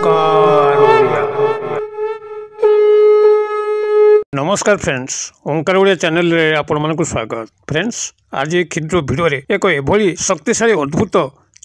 ओंकार ओडिया। नमस्कार फ्रेंड्स, ओंकार ओडिया चैनल रे आपण मानकु स्वागत। फ्रेंड्स, आज ये क्षुद्र वीडियो रे एक एभली शक्तिशाली अद्भुत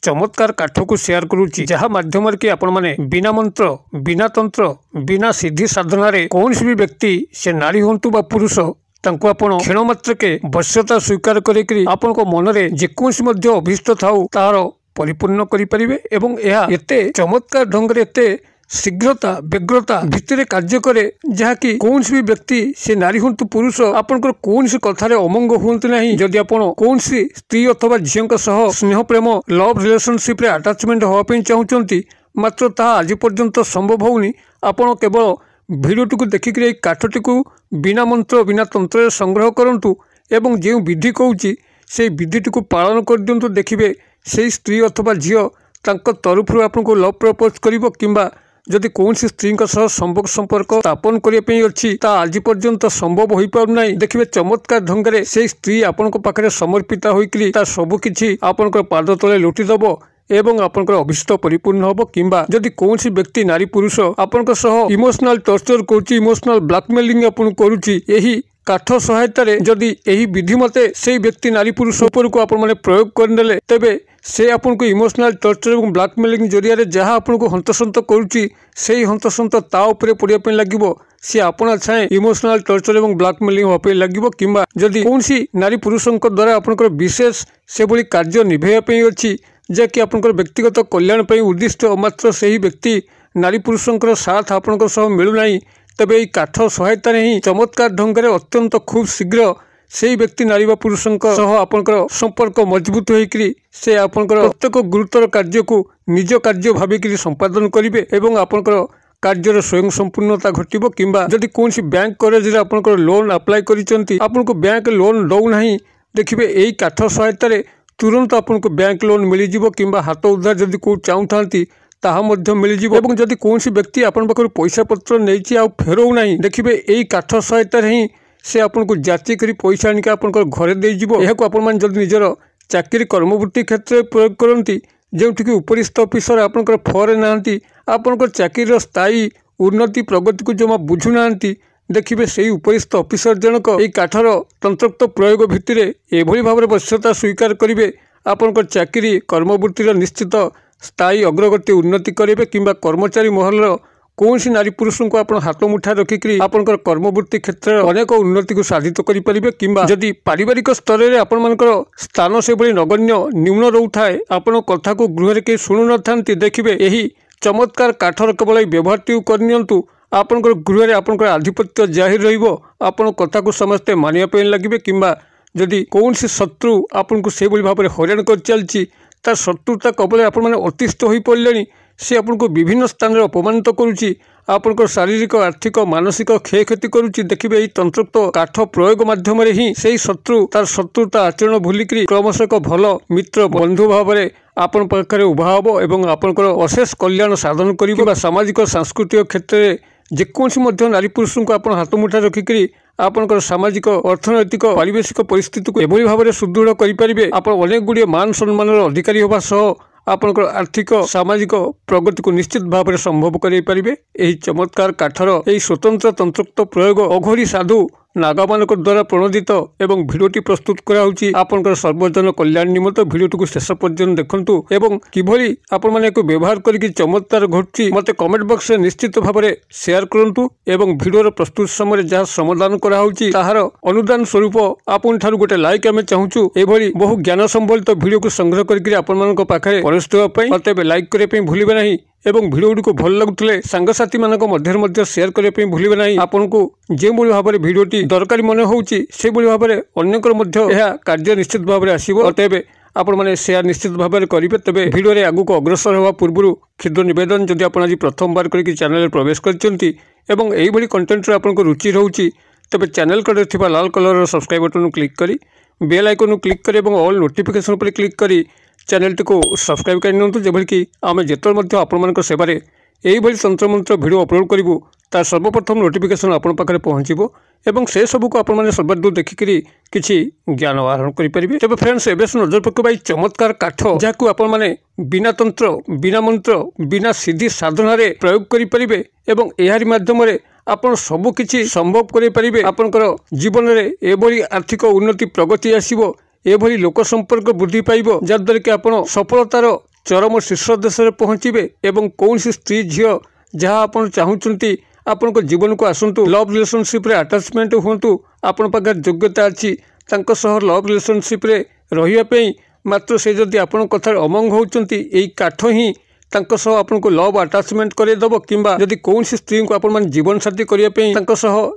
चमत्कार काठ को शेयर करूची, जहाँ माध्यम कि आपण माने बिना मंत्र, बिना तंत्र, बिना सिद्धि साधना रे कौन भी व्यक्ति से नारी हंतु बा पुरुष तांको आपण क्षण मात्र के वश्यता स्वीकार करी आपण को मन रे जेकोसी मध्य अभिष्ट थाउ तार परिपूर्ण करि परिबे एवं यह एते चमत्कार ढंग रे एते शीघ्रता व्यग्रता भितर कार्य करे जहाँकि कौन भी व्यक्ति से नारी हूँ पुरुष आपंकर कौन कथार अमंग हूँ ना। जदि आप कौन स्त्री अथवा झील स्नेह प्रेम लव रिलेशनशिप रे अटैचमेंट होगापी चाहूँगी मात्र ता आज पर्यंत संभव होनी। आपण केवल भिडियोटी को देखिक काठटी को बिना मंत्र बिना तंत्र संग्रह करूँ एवं जो विधि कहूँ से विधिटी को पालन कर दिंतु। देखिए से स्त्री अथवा झील तरफ आपको लव प्रपोज कर किंबा जदि कौन स्त्री संपर्क स्थापन करने अच्छी आज पर्यंत संभव हो पारना। देखिए चमत्कार ढंग से स्त्री आपण पाखे समर्पित होकर सबकि आपण पाद तले लुटिदेव एवं आपंकर अभिष्ट परिपूर्ण हम किंबा जदि कौन व्यक्ति नारी पुरुष आपण इमोशनल टर्चर करुच्ची इमोशनल ब्लैकमेलिंग आपन करुच्ची यही काठ सहायता जदि यही विधि मते से व्यक्ति नारी पुरुष उपर को आपण माने प्रयोग करनेले तेबे से आपन को इमोशनल टर्चर और ब्लैकमेलिंग जरिया जहाँ आपन को हंतसंत करुच्ची से हंतसंत ता उपरे पड़िया पे लागिबो सी आपण छाए इमोशनल टर्चर और ब्लैकमेलिंग होपे लागिबो किंबा जदि कौन नारी पुरुषों द्वारा आपनकर विशेष से भली कार्य निभेया पे अछि जहाँकि आपनकर व्यक्तिगत कल्याण पे उद्दिष्ट मात्र से ही व्यक्ति नारी पुरुषों साथ आपनकर सह मिलुना तेबे यही काठ सहायता ही चमत्कार ढंग से अत्यंत खूब शीघ्र से व्यक्ति नारी व पुरुषों सह आपनकर संपर्क मजबूत होकर से आपनकर प्रत्येक गुरुतर कार्य को निज कार्य भाविक संपादन करेंगे एवं आपनकर कार्यर स्वयं संपूर्णता घटिबो किंबा जदि कौन बैंक करेज आपनकर लोन अप्लाई करिसेंती आपनको बैंक लोन दौना। देखिए यही काठ सहायता तुरंत आपको बैंक लोन मिल जाव किंबा हाथ उधार जदि को चाहूँ ताहा मध्य मिल जाव एवं जदि कौन व्यक्ति आपण पाखर पैसा पत्र नहीं फेरऊ ना। देखिए यही काठ सहायता ही से आपको जांची कर पैसा आनिक आप घरे देव यह जब निजर चाकरी कर्मवृत्ति क्षेत्र में प्रयोग करती जोठिक उपरिस्थ अफिसर आपंकर फरे ना आपंकर चाकरी स्थायी उन्नति प्रगति को जमा बुझुना। देखिए से उपरिस्थ अफिसर जनक यही काठर तंत्रोक्त प्रयोग भित्तिरे एभली भाव वश्यता स्वीकार करेंगे आपंकर चाकरी कर्मवृत्तिर निश्चित स्थायी अग्रगति उन्नति करेंगे किंबा कर्मचारी महल कौन नारी पुरुषों को आप हाथ मुठा रखिक आपंकर कर्मवृत्ति क्षेत्र में अनेक उन्नति को साधित करेंगे किंबा जदि पारिवारिक स्तर में आपण मानकर स्थान से भली नगण्य न्यून रोए आपण कथा को गृह कहीं शुणु न था। देखिए यही चमत्कार काठर केवल व्यवहार करनी आपंकर गृह आपंकर आधिपत्य जाहिर रहा कथा को समस्ते मानिया लगे किंबा जदि कौन शत्रु आपन को से भाव में हैरान कर चलती तार शत्रुता कबल आपण मैंने अतिष्ठ हो पड़े सी आपन को विभिन्न स्थान में अपमानित करुच्ची आपंकर शारीरिक आर्थिक मानसिक क्षयक्षति करुच्ची। देखिए यही तंत्रोक्त काठ प्रयोग माध्यम ही से शत्रु तार शत्रुता आचरण भूलिक क्रमश एक भल मित्र बंधु भाव में आपण पाखे उभा हम और आपंकर अशेष कल्याण साधन कर सामाजिक सांस्कृतिक क्षेत्र में जेकोसी नारी पुरुषों को आप हाथ मुठा रखिक आपंकर सामाजिक अर्थनैतिक पारिवेशिक परिस्थिति को एभली भाव में सुदृढ़ करेंगे आप अनेक गुड़िए मान सम्मान अधिकारी होगा सह आपंकर आर्थिक सामाजिक प्रगति को निश्चित भाव में संभव करेंगे। यही चमत्कार काठर यही स्वतंत्र तंत्रोक्त प्रयोग अघोरी साधु नागा मानक द्वारा प्रणोदित एवं भिडियोटी प्रस्तुत कराउची आपनकर सर्वजन कल्याण निमित्त भिडियोटी को शेष पर्यंत देखंतु एवं किभली आपण माने को व्यवहार करके चमत्कार घटुची मते कमेंट बॉक्स में निश्चित भाव में शेयर करंतु एवं भिडियोर प्रस्तुत समय जहाँ समाधान कराउची ताहार अनुदान स्वरूप आपन ठारू गोटे लाइक आमे चाहूचु एभली बहु ज्ञान संबलित भिडियो को संग्रह करके आपण मानक पाखे परस्त होबा पई मते लाइक करे पई भूलिबे नहीं एवं भिडियो गुडी को भल लगुले सांगसाथी मानक मध्य शेयर करने भूलिबे नहीं। आपन को जो भाव में भिडियोटी दरकारी मन होउची से भाव में अन्यकर कार्य निश्चित भाव में आसो तेबे आपण मैंने शेयर निश्चित भाव में करेंगे। तेबे भिडियो रे आगु को अग्रसर होगा पूर्व क्षुद्र निवेदन जदि आप आज प्रथम बार करके चैनल प्रवेश करछंती एवं एही भली कंटेंट रे आपन को रुचि रहउची तेबे चैनल कड़े थिबा लाल कलर सब्सक्राइब बटन क्लिक करी बेल आइकन क्लिक करी एवं ऑल नोटिफिकेशन पर क्लिक करी चैनल को सब्सक्राइब कर नियंतु जेभली कि आमे जेतल मध्य आपण मानक सेवारे एही भली तंत्र मंत्र भिडियो अपलोड करिवु तार सर्वप्रथम नोटिफिकेशन आपण पाखे पहुँचो एवं से सबको आपने सर्वादू देखिकी किसी ज्ञान आहरण करेंगे। तेज फ्रेंड्स एवं नजर पकड़ चमत्कार काठ जहाँ आपने बिना तंत्र बिना मंत्र बिना सिद्धि साधन प्रयोग करेंगे एवं यार माध्यम आपण सबकि संभव करेंगे। आपंकर जीवन में एभली आर्थिक उन्नति प्रगति आसो एभली लोक संपर्क वृद्धि पाइब जहाँद्वारा कि आप सफलतार चरम शीर्ष देश में पहुँचे एवं कौन स्त्री झील जहाँ आप चाहते आपण जीवन को आसतु लव रिलेशनशिप रे अटैचमेंट हूँ आपण पाखे योग्यता अच्छी लव रिलेशनशिप रे रही मात्र से जदि आपण कथार अमंग होती यही काठ ही आपको लव अटैचमेंट करदेव किंबा जदि कौन स्त्री को आपण जीवन साथी करने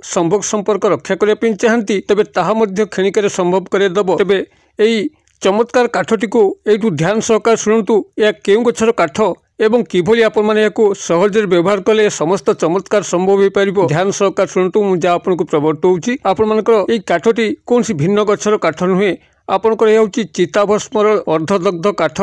संभोग संपर्क रक्षा करने चाहती तेबे ताहा मध्य क्षणिक संभव करदेव। तेबे यही चमत्कार काठटी को यू ध्यान सहकार शुणु या केउ गछर काठ एवं किभली आपण माने याको सहजरे व्यवहार कले समस्त चमत्कार संभव हो पारिबो। ध्यान सहकार शुणु मुझे आपको प्रवर्तौची आपण मानकर एई काठटी कौन भिन्न गछर काठ नुहे आपनकर यह होची चिताभस्मर अर्धदग्ध काठ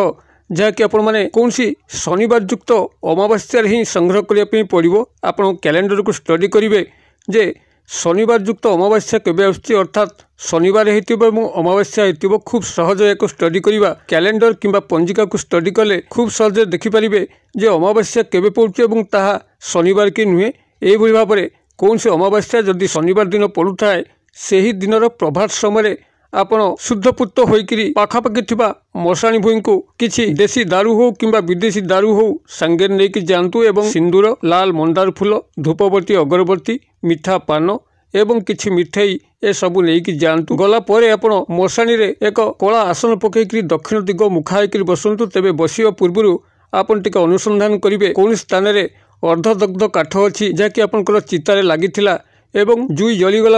जहाँकि आपण माने कौन शनिवार युक्त अमावास्या ही संग्रह करने पड़ो। आप कैलेंडर को स्टडी करेंगे जे शनिवार युक्त अमावास्या केबे आसुची अर्थात शनिवार हो अमावास्या हो खूब सहज एक स्टडी करवा कैलेंडर किंबा पंजिका को स्टडी कले खूब सहज देखिपारे जे अमावास्या केबे पड़ुची एवं ताहा शनिवार की नुहे। यही भाव में कौन से अमावास्या जदि शनिवार दिन पड़ुए से ही दिन प्रभात समय आपण शुद्धपुत होकर पाखापाखि थिबा मशाणी भूई को किसी देसी दारू हो किंबा विदेशी दारू हो सांगे नहीं जातु एवं सिंदूर लाल मंदार फूल धूपबत्ती अगरबत्ती मिठा पान एवं किछि मिठाई ए सबू नहीं जातु गला परे आपण मशाणी रे एक कला आसन पकईकरी दक्षिण दिग मुखा होकर बसतु। तेबे बसिया पूर्व आपण टिके अनुसंधान करेंगे कौन स्थान में अर्धदग्ध काठ अच्छी जहाँकि आपंकर चितारे लगी एवं जुई जलीगला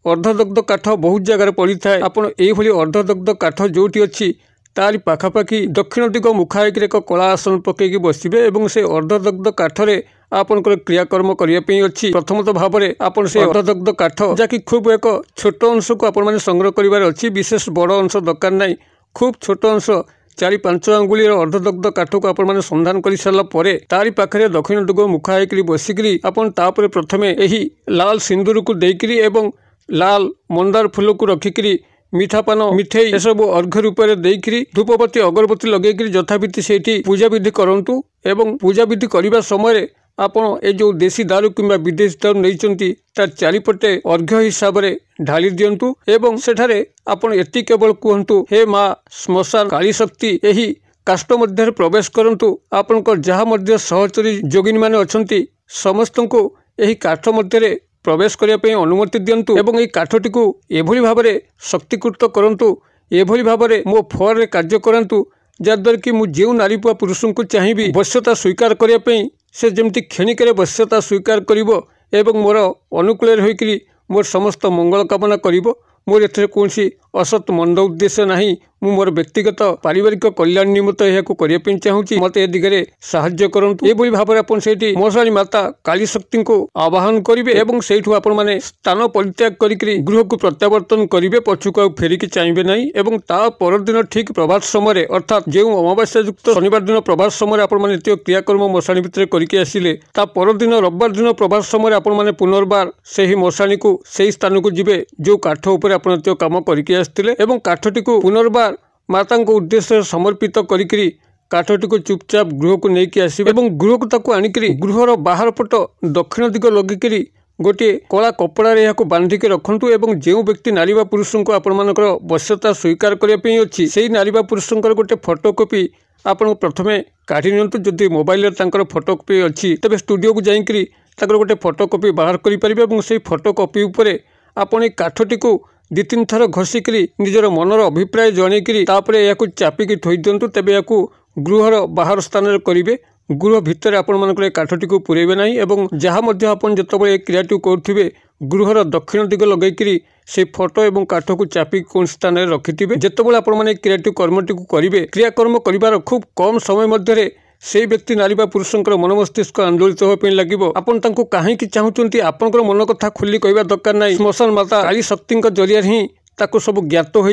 अर्धदग्ध काठ बहुत जगार पड़ी थाए आपड़ यही अर्धदग्ध काठ जोटी अच्छी तारी पाखापाखि दक्षिण दिग मुखा होकर एक कला आसन पकईकि बसबे और से अर्धदग्ध काठरे आपंकर क्रियाकर्म करने अच्छी। प्रथमत भाव में आपन से अर्धदग्ध काठ जहाँकि खूब एक छोट अंश को आपण संग्रह करार अच्छी विशेष बड़ अंश दरकार नहीं खूब छोट अंश 4-5 आंगुलीर अर्धदग्ध काठ को आपण संधान कर सारापर तारी पाखे दक्षिण दिग मुखा होकर बसिकी आपन तापर प्रथमे यही लाल सिंदूर को देकरी एवं लाल मंदार फूल को रखिकी मिठा पान मिठाई ये सब अर्घ्य रूप में देकरी धूपबत्ती अगरबत्ती लगेकरी यथाविधि से पूजा विधि करंतु एवं पूजा विधि करने समय आपण ए जो देसी दारू किंबा विदेशी दारू नहीं तार चारिपटे अर्घ्य हिसाब से ढाली दिंतु एवं सेठारे आपण एति केवल कहतु हे माँ श्मशान काली शक्ति यही काष्ट मध्य प्रवेश करंतु आपनकर जहाँ मध्य सहचरी जोगिनी माने अछंती समस्त को यही काठ मध्य प्रवेश करने अनुमति दिंतु एवं यही काठटी को एभली भाव में शक्तिकृत करंतु एभली भाव में मो फर रे कार्य करंतु जहाँद्वारा कि मु जो नारी पुआ पुरुष को चाहिए वश्यता स्वीकार करने से जमती क्षणिक वश्यता स्वीकार करिवो एवं मोर अनुकूल होकर मोर समस्त मंगल कामना करिवो। मोर एथरे कौन असत मंद उद्देश्य नहीं मु मोर व्यक्तिगत पारिवारिक कल्याण निमित्त यह करने चाहूँगी मत ए दिगरे साहाय्य करंतु। ये भाव में आपन सेठी मशाणी माता काली शक्ति को आवाहन करेंगे एवं सेठू आपण माने स्थान परित्याग करी गृह को प्रत्यावर्तन करेंगे पछुक आ फेरिकी चाहिए नहीं एवं ता परदिन ठीक प्रभात समय अर्थात जो अमावास्या युक्त शनिवार दिन प्रभात समय आपण माने क्रियाकर्म मशाणी भितर करके आसिले ता परदिन रविवार दिन प्रभात समय आपण माने पुनर्बार से ही मशाणी को सही स्थान को जिबे जो काठ उपर आपण काम करके आसथिले एवं काठटी को पुनर्बार माता उद्देश्य समर्पित करी काठटी को चुपचाप गृह को लेकिन आसवे और गृह को ताकू आनिकी गृहर बाहर पट दक्षिण दिग लगिकी गोटे कला कपड़ा यहाँ बांधिकी रखु एवं जो व्यक्ति नारी बा पुरुष को आपंकर वश्यता स्वीकार करने अच्छी से नारी बा पुरुष गोटे फोटोकॉपी आपन प्रथमे काढ़ी नियंतु जदि मोबाइल फोटोकॉपी अच्छी तेज स्टूडियो को जाइकरी गोटे फोटोकॉपी बाहर करेंगे से फोटोकॉपी उपरे आपन काठटी को 2-3 थर घषिकी निजर मनर अभिप्राय जनईकरी या चापिकी थोई दिंतु तेबे या गृहर बाहर स्थान में करेंगे गृह भितर आपण मानकर काठटी को पुरेबे नहीं एवं जहाँ मध्य आपण जितेबाला क्रियाटी करुवे गृहर दक्षिण दिग लगेकरी से फोटो एवं काठ को चापी कौन स्थान में रखिथे जितेबाला आपण माने क्रियाटी कर्मटी को करेंगे क्रियाकर्म कर खूब कम समय मध्य से व्यक्ति नारी बा पुरुषंकर मन मस्तिष्क आंदोलित होगा लगे आपन तांको कहीं चाहूँगी आपंकर मन कथा खुली कहवा दरकार नहीं श्मशान माता काली शक्ति जरिया ही ताको सब ज्ञात हो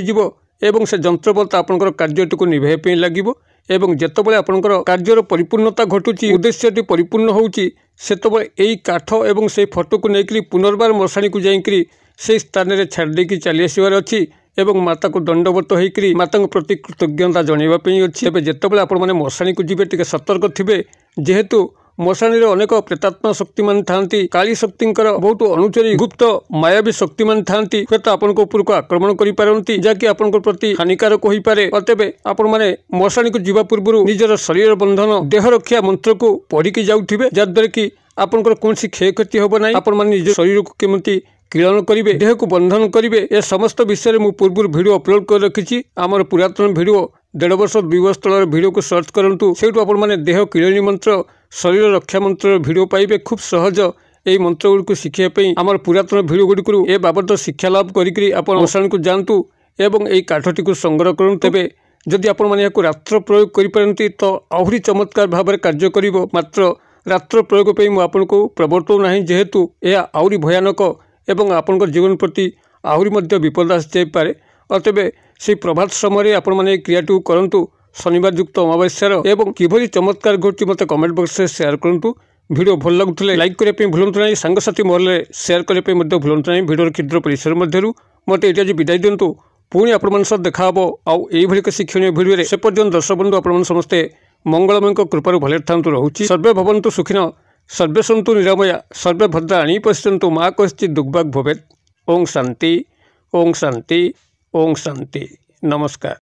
एवं से जंत्रबल आपंकर कार्यटी को निभाई लगे एवं जेतबेले आपनकर कार्यर परिपूर्णता घटुची उद्देश्यटी परिपूर्ण होउची सेतबेले एई काठ एवं से फोटो को नेकरी पुनर्बार मशाणी को जाइकरी से स्थान रे छाड़ देकी चली आसीबार अछि एवं माता को दंडवत होइकरी माता प्रति कृतज्ञता जणाइबा पई अछि। एबे जेतबेले आपण माने मशाणी को जिबे टिके सतर्क थिबे जेहेतु मशाणी अनेक प्रेतात्मा शक्ति मान थांती काली शक्तिंकर बहुत अनुचरी गुप्त मायावी शक्ति मान थांती हुएत आपण को ऊपर को आक्रमण करि पारंती जाकि आपण को प्रति हानिकारक होई पारे। अतबे आपण माने मशाणी को जीवा पूर्व निजर शरीर बंधन देह रक्षा मंत्र को पढ़ी की जाउथिबे जाद्वारा कि आपनकर कोनसी क्षयक्षति होबो नाही। आपण माने निज शरीर को केमती किलन करिवे देह को बंधन करिवे ए समस्त विषय में पूर्व वीडियो अपलोड कर रखिछि। आमर पुरातन वीडियो 1.5 वर्ष 2 वर्ष तलर वीडियो को सर्च करंतु सेठु आपण माने देह किलनी मंत्र शरीर रक्षा मंत्र वीडियो पाइबे खूब सहज एई मंत्र गुडी को शिखिया पई आमर पुरातन वीडियो गुडी को ए बाबत शिक्षा लाभ करिकरी आपण मशाणी को जानतु एवं एई काठटी को संग्रह करन। तेबे जदि आपण माने याको रात्र प्रयोग करि परंती तो आहुरी चमत्कार भाबरे कार्य करिवो। मात्र रात्र प्रयोग पई मु आपण को प्रवर्तौ नाही जेहेतु एहा आहुरी भयानक एवं आपनकर जीवन प्रति आहुरी मध्य विपद आसी जाय पारे। अतबे से प्रभात समय आपण माने क्रियाटू करंतु शनिवार युक्त अमावस्यार एवं किभली चमत्कार घटी मते कमेंट बॉक्स में शेयर करंतु। वीडियो भल लगुले लाइक करने पे भूलंतु नहीं सांगसाथी महल शेयर करने पे भूलंतु नहीं। वीडियो क्षुद्र परिसर मध्यरु मते एटा जे विदाय दिंतु पुणी आपण सह देखा हबो आउ एई भली के शिक्षणीय वीडियो रे से पर्यंत दर्शक बंधु आपण समस्ते मंगलमय कृपारु भले थांतु रहूची। सर्वे भवन्तु सुखिनो सर्वे सन्तु निरामया सर्वे भद्राणि पश्यन्तु मा कश्चित् दुर्भाग् भवेत्। ओम शांति ओम शांति ओम शांति। नमस्कार।